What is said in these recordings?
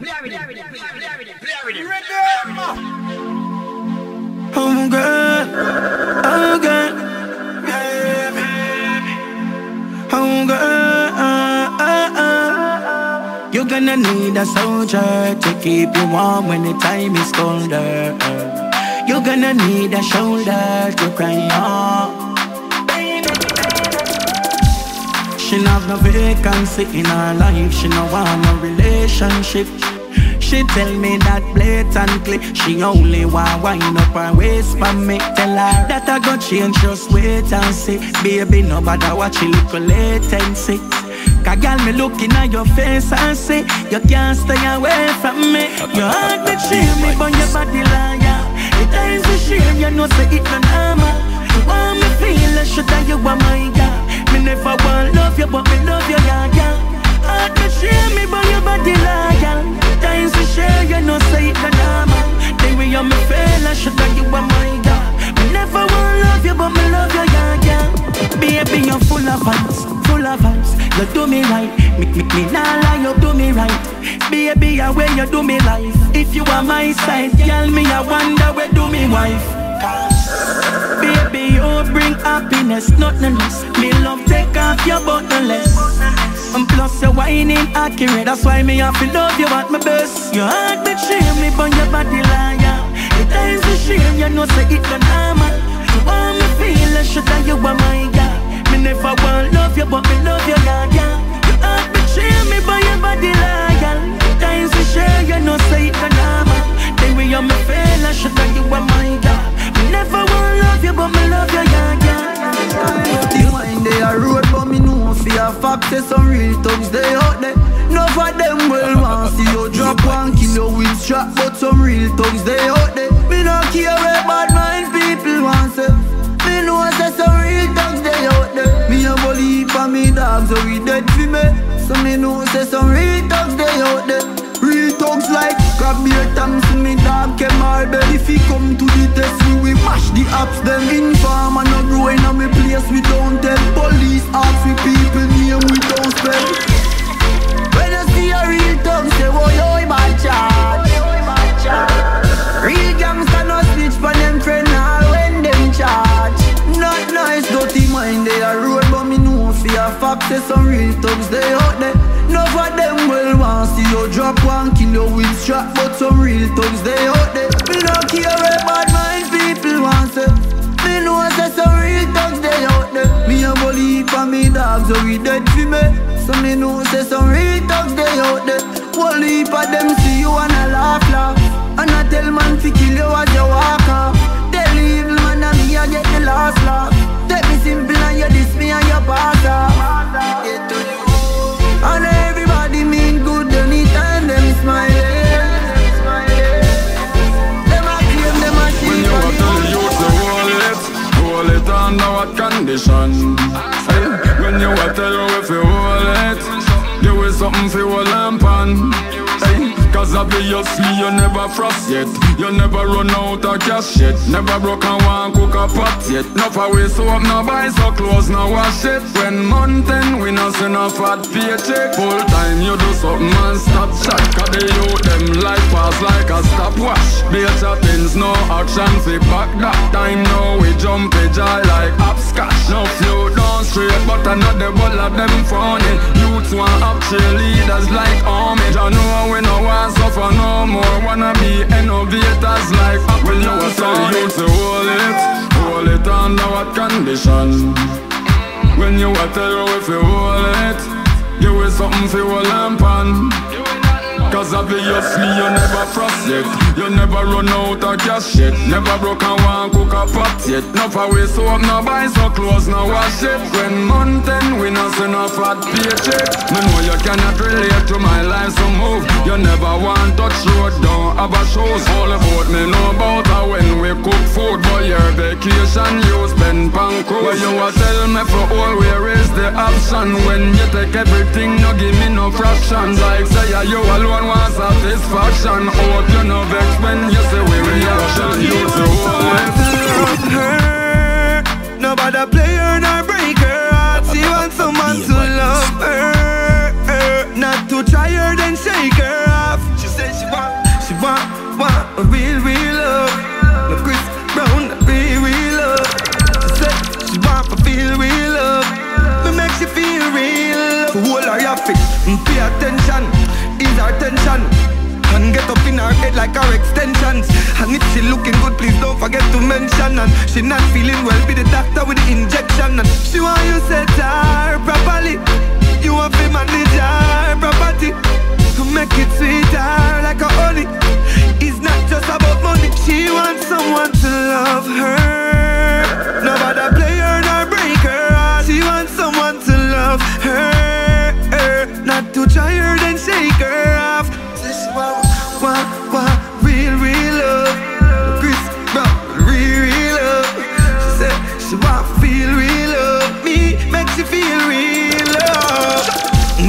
Oh girl, oh girl, baby. Oh girl, you're gonna need a soldier to keep you warm when the time is colder. You're gonna need a shoulder to cry on. She have no vacancy in her life, she no want no relationship. She tell me that blatantly, she only want wind up her waist for me. Tell her that I go change, just wait and see. Baby, nobody watch a little latency. Cause girl, me looking at your face and say you can't stay away from me. Your heart that shame me, but your body liar. The times we shame, you know say it no normal. You want me feel like should you are my girl. Me never want love you, but me love you, yeah, yeah. Heart that shame me, but your body liar. Times we share, you know say it no normal. Then we on me feel like should you are my girl. Me never want love you, but me love you, yeah, yeah. Baby, you're full of vibes, full of vibes. You do me right, me nah lie, you do me right. Baby, I way you do me life. If you are my side, girl, me I wonder where do me wife. Baby, you bring happiness, nothing less. Me love take off your buttonless. And plus you're whining accurate, that's why me have to love you at my best. Your heart that shame me, but your body liar. The times you shame, you know say it no normal. You want me feel like should you are my girl. Me never want love you, but me love you, yeah, yeah. Your heart betray me, but your body liar. The times we share, you know say it no normal. Then we on me feel like should you are my girl. Me never want love you, but me love you, yeah, yeah. The mind they are road, but me know for a fact say some real thugs they out there. None of them will want see you drop one kilo with strap, but some real thugs they out there. Me no care where bad mind people want say. Me know say some real thugs they out there. Me a believe for me dogs, so we dead for me. So me know say some real thugs they out there. Real thugs like grab beer tanks to me dog came marble. If he come to the test we mash the apps. Them inform and not growing on me place we don't tell. Police ask we people name we don't spell. When you see a real thug say oh yo my charge. Real gangsta no snitch for them friend all when them charge. Not nice dirty mind they a road, but me know for a fact say some real thugs they out there. None of them will want see you drop one kilo with strap, but some real thugs they out there. Me no care where bad mind people want say. Me know say some real thugs they out there. Me a believe for me dogs, so we dead for me. So me know say some real thugs they out there. One heap of them see you and a laugh. And I tell man to kill you as you walk off. Tell evil man and me I get the last laugh. Take me simple and you diss me and you pass off. And everybody mean good anytime them smiling. Them a claim them a cheat. When you are telling you to hold it under what condition? Hey, when you are telling you if you hold it, give it something for your lamp on. Hey, cause obviously you never frost yet. You never run out of cash yet. Never broke and one cook a pot yet. Enough away so up, no buy so clothes, no wash it. When month end, we no send a fat paycheck. Full time you do something and stop chat. Cause they youth them life pass like a stopwatch. Better things, no action fi back that time. Now we jump a jar like hopscotch. No flow down straight, but another ball of them funny. Youths want up cheerleaders like homage. I know we no want suffer no more. Wanna be innovators like when you are telling you to hold it under what condition? When you are telling you if you hold it, give it something for your lamp on. Cause obviously you never frost yet. You never run out of cash yet. Never broke and one cook a pot yet. Enough away so up, no buy so clothes, no wash it. When month end, we no send a fat paycheck. Me know you cannot relate to my life, so move. You never want touch road, don't have a shows. All about me know about her when we cook food. But your vacation you spend pan cruise. Well you a tell me for all where is the option? When you take everything, no give me no fractions. Like say you alone want satisfaction. Hope you no vex when you say we reaction. You to love her, nobody play her nor break her heart. She wants someone to love her, not to try her then shake her off. She want a real love. No Chris Brown, real love. She said she want to feel real love. Me make she feel real love. Hold her your feet, pay attention, ease her tension, and get up in her head like her extensions. And if she looking good, please don't forget to mention. And she not feeling well, be the doctor with the injection. And she want you set her properly. You want to manage her property, make it sweeter like a honey. It's not just about money. She wants someone to love her. Nobody play her nor break her. She wants someone to love her, not to try her then shake her off. She want real love. Chris Brown, real love. She said she want feel real love. Me make she feel real love.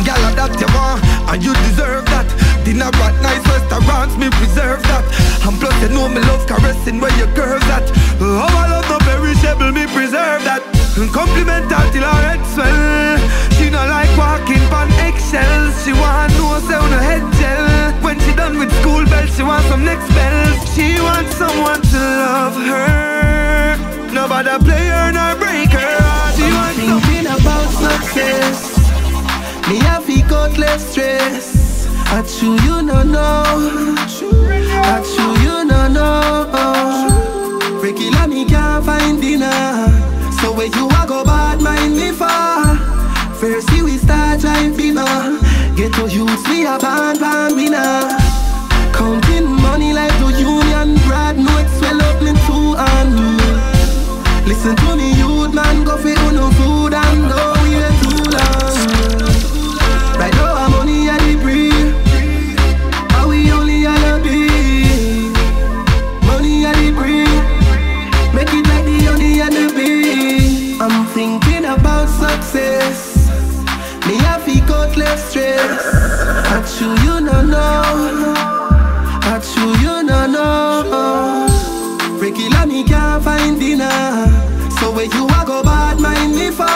Girl, that you want and you deserve that. Dinner at nice restaurants, me preserve that. And plus you know me love caressing where your curves at. Oh, I love no perishable, me preserve that. Compliment her till her head swell. She not like walking on eggshells. She want no say on her head gel. When she done with school bells, she want some next bells. She wants someone to love her. Nobody play her nor break her. She wants thinking about success. Me have to cut less stress. I chew you no know. I chew you no know. Regular me can't find dinner. So where you a go bad mind me for? First you we start drive beamer. Get to use me a pan winner. Counting money like the union. Brad no it swell up me too and listen to me youth man. Go for no food and no we too long. Right now I'm only at the breathe. Are we only at the beat? Money at the breathe. Make it like the only at the beat. I'm thinking about success. Me have to cut less stress. I chew you no know. I chew you no know. Regular me can't find dinner. So where you a go bad mind me for?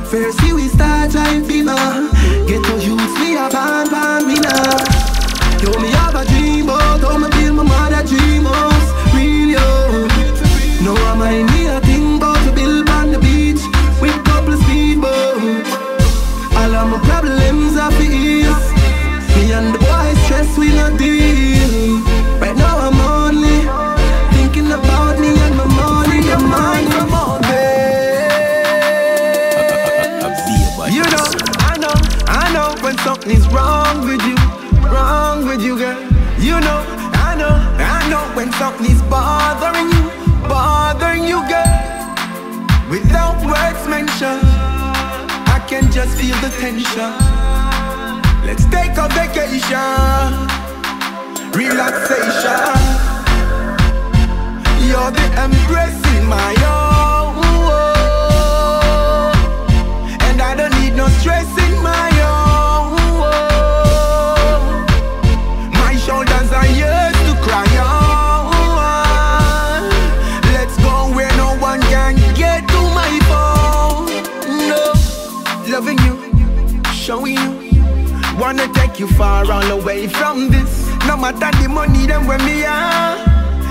First you we start drive beamer. Get to use me a pan winner. Yo me have a dream about how me build my mother dream house. Real yo. No I mind me a thing about to build on the beach with couple speedboats. All of my problems are for ease. Me and the boys stress we not deal. Right now I'm only thinking about me and my money. Your mind from all day. You know, I know when something is wrong with you, girl. You know, I know when something is bothering you, girl. Without words mentioned, I can just feel the tension. Let's take a vacation, relaxation. You're the empress in my own, and I don't need no stress in my own. My shoulders are yours to cry on. Let's go where no one can get to my phone. No, loving you, showing you, wanna take you far all away from this. No matter the money then where me are.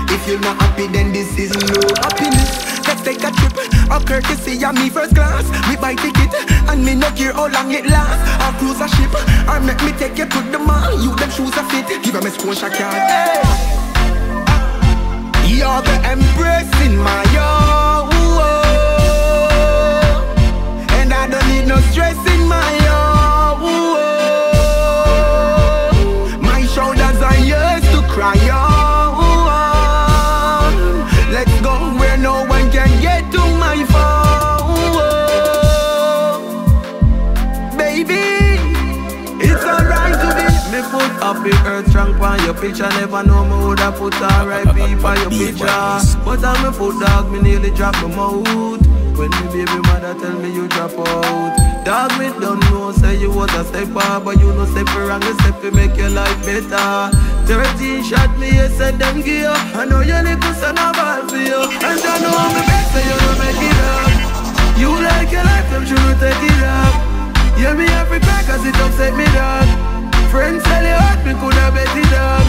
If you're not happy then this is no happiness. Let's take a trip, a courtesy of me first class. We buy ticket and me no care how long it lasts. Or cruise a ship, or make me take you to the mall. You them shoes a fit, give them a squash a card. Hey. You're the empress in my own, and I don't need no stress in my own. My shoulders are yours to cry on. Let's go where no one can get to my phone. Baby, it's alright to be. Me put up the earth strong on your picture. Never know me woulda put R.I.P. for your picture. But I me put dog, me nearly drop my mouth. When me baby mother tell me you drop out. Dog me don't know say you was a stepper, but you know step wrong a step to make your life better. 13 shot me, you said them give you. I know you little son of all for you. And I know I'm the best, so you don't make it up. You like your life, them should take it up. Yeah, me every crack cause it upset me dog. Friends tell you hurt me, coulda bet it up.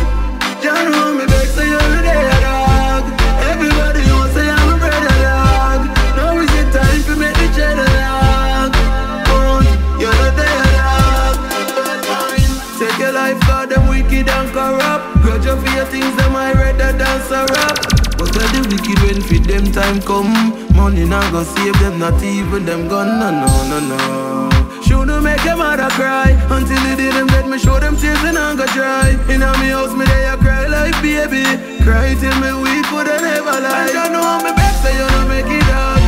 life, God, them wicked and corrupt. Grudge for your things, them I rather than syrup. But tell the wicked when for them time come, money not go save them, not even them gun, no. Shouldn't make them mother cry until they did them let me show them tears and I go dry. In a me house, me there, I cry like baby. Cry till me weak, but I never lie. And you know me best, so you don't make it up.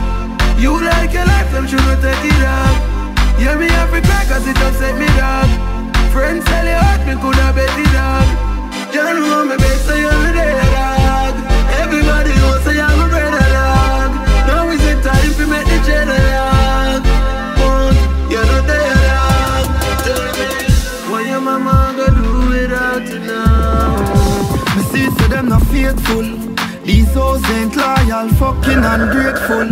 You like your life, them shouldn't take it up. Yeah, me have to cry cause it upset me, dog. Friends tell you hurt me, could have bet it up. You know me best, so you're there, dog. Everybody knows so you're my brother, dog. Now is the time to make the cheddar, dog. You're not there, dog. What your mama gonna do without you now? Me see it so them not faithful. These hoes ain't loyal, fucking ungrateful.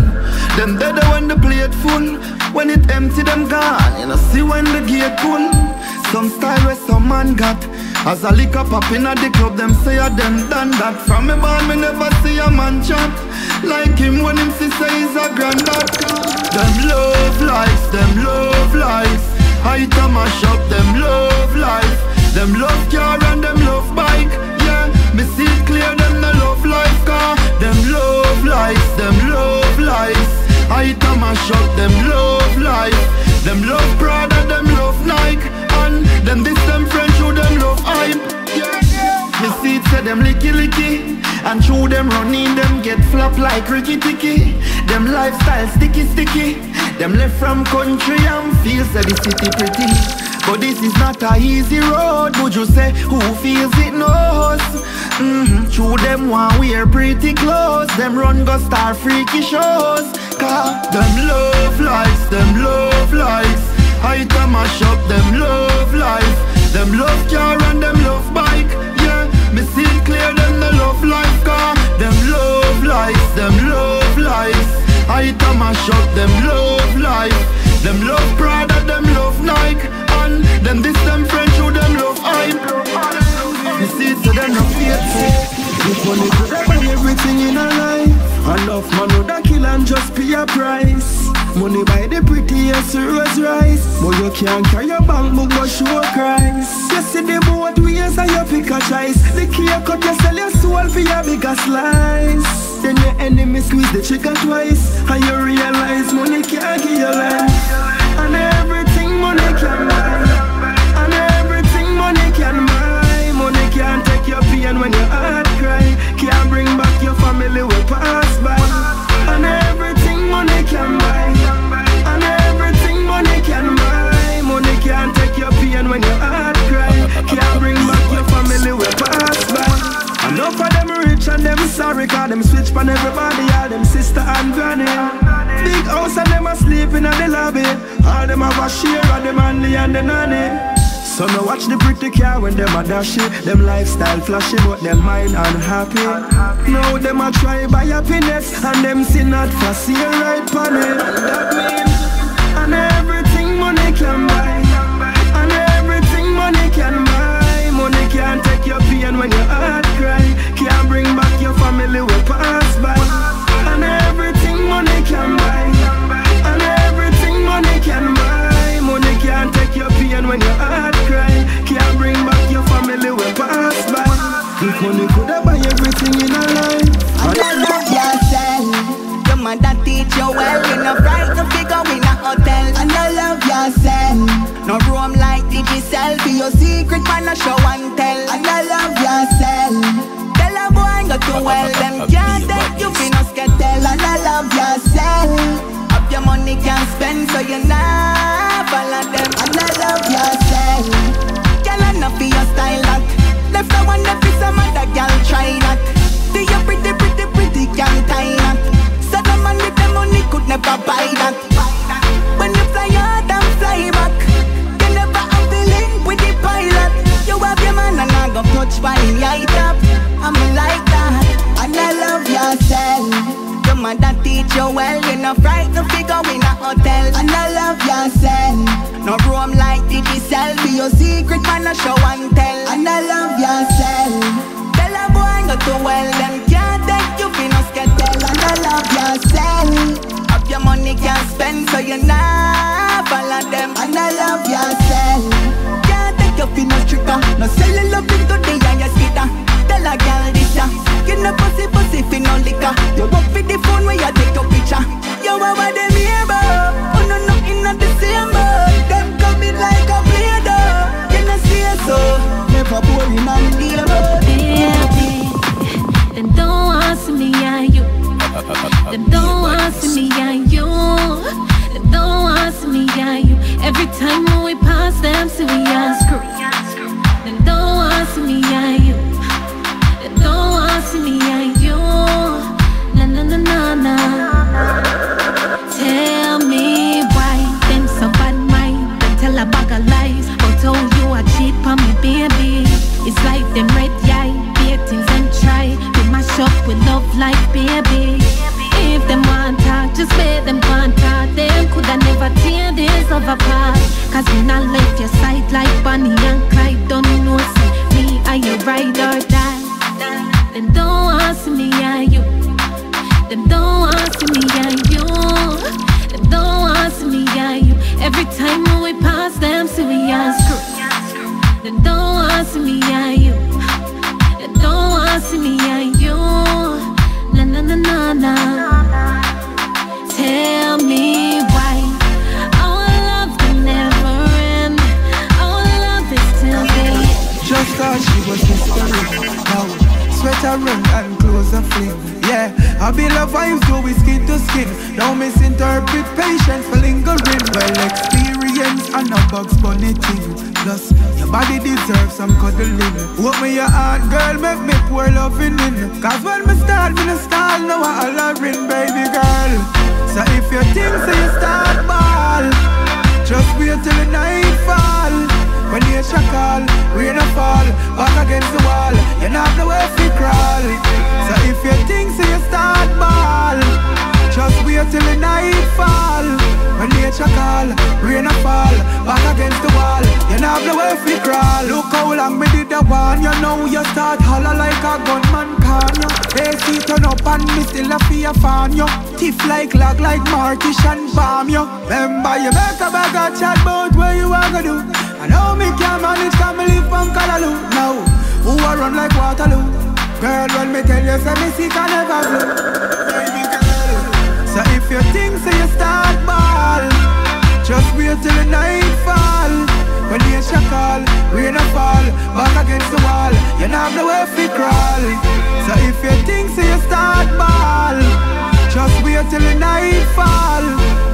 Them dead when the plate full. When it empty, them gone. You know see when the gate pull. Some style where some man got. As a liquor pop in at the club, them say a them done that. From me born, me never see a man chat like him when him see say he's a granddad. Them love life, them love life. I come a shop, them love life. Them love car and them love bike. Yeah, me see it clear, them no love life car. Them love life, them love life. I come a shop, them love life. Them love Prada, them love Nike. And them this them French who them love hype. Me see it say them licky. And through them running, them get flop like Ricky Ticky. Them lifestyle sticky. Them left from country and feels that the city pretty. But this is not a easy road. Would you say who feels it knows? Through them one wear pretty clothes. Them run go star freaky shows. Cause them love life, them love life. I come a shop, them love life. Them love car and them love bike. Yeah, me see it clear, them no love life car. Them love life, them love life. I come a shop, them love life. Them love Prada, them love Nike. And them this them French who them love hype. Me see it so them not faithful. If money could have buy everything in a life, enough money that kill and just pay a price. Money buy the prettiest rose rice, but you can't carry your bank book but show Christ. You see the boat ways and you pick a choice. The key cut, you sell your soul for your bigger slice. Then your enemy squeeze the trigger twice, and you realize money can't give you life. And everything money can buy, and everything money can buy. Money can't take your pain when your heart cry. Can't bring back your family we pass by. And everything money can buy, and everything money can buy. Money can't take your pain when your heart cry. Can't bring back your family we pass by. Enough of them rich and them sorry, cause them switch pan everybody. All them sister and granny. Big house and them asleep in the lobby. All them have a share of them Andy and the nanny. So me watch the pretty car when them a dash it. Them lifestyle flashy but them mind unhappy. Now them a try buy happiness, and them see not for sale right pan it. That means, and everything money can buy, and everything money can buy. Money can't take your pain when your heart cry. Can't bring back your family we pass by. And everything money can buy, and everything money can buy. Money can't take your pain when your heart cry. Can't bring back your family we pass by. If money could have buy everything in a life. And I love yourself. Your mother teach you well. You're not right to figure in a hotel. And I love yourself. No roam like digital. Be your secret man a show and tell. And I love yourself. Tell a boy go to well. Them can't take you fi no skettle. And I love yourself. Up your money can't spend, so you not follow them. And I love yourself. Girl, I know for your style that. Left the one that is some other girl try that. Do you pretty can't tie that. So the man with the money could never buy that. When you fly out and fly back, you never have the link with the pilot. You have your man and I go touch by him right up. I'm like that. And I love yourself. Your mother teach you well. You're not frightened to figure in a hotel. And I love yourself. No roam like digital. Be your secret man a show and tell. And I love yourself. Tell a boy go to well. Them can't take you fi no skettle. And I love yourself. Up your money can't spend, so you not follow them. And I love yourself. Can't take you fi no tricker. time when we pass them, see we unscrew. Them don't want to see me and you. Them don't want to see me and you. Na na na na na. Tell me why them so bad mind. Them tell a bag of lies. But oh, you are cheap on me, baby. It's like them red eye, big things and try. They mash up with love like baby. If them want talk, just let them contact. Them coulda never tear this love apart. Cause when I left your side like Bonnie and Clyde, don't know see me, are you ride or die? Them don't want see me and you. Them don't want see me and you. Them don't want see me and you. Every time when we pass them, see we unscrew. Them don't want see me and you. Them don't want see me and you. Na na na na na. Tell me why our love can never end. Our love is still there. Just thought she was whispering. Now sweater run and clothes are fling. Yeah, I be love vibes go with skin to skin. Don't misinterpret patience for lingering. Well, experience and a Bugs Bunny thing. Plus, your body deserves some cuddling. Open your heart, girl, make me pour loving in. Cause when me start, me no stall, now I hollering, baby girl. So if you think so you start ball, just wait till the night fall. When nature call, rain a fall, back against the wall, you not have nowhere to crawl. So if you think so you start ball, just wait till the night fall. When nature call, rain a fall, back against the wall, you not have nowhere to crawl. Look how long me did the one, you know you start holler like a gunman can you. AC turn up and me still a fear fan you. Tiff like lag like Martish and bomb you. Remember you make a bag of chat about what you wanna do. I know me can't manage, can't live from Callaloo. Now, who a run like Waterloo? Girl, when me tell you, say me see can never blue. Baby girl. So if you think so you start ball, just wait till the night fall. When nature call, rain a fall, back against the wall, you not have nowhere to crawl. So if you think so you start ball, just wait till the night fall.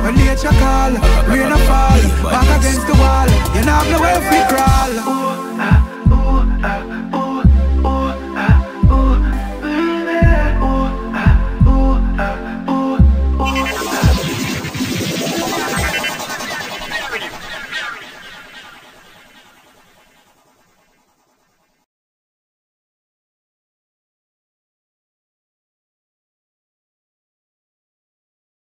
When nature call, rain a fall, back against the wall, you not have nowhere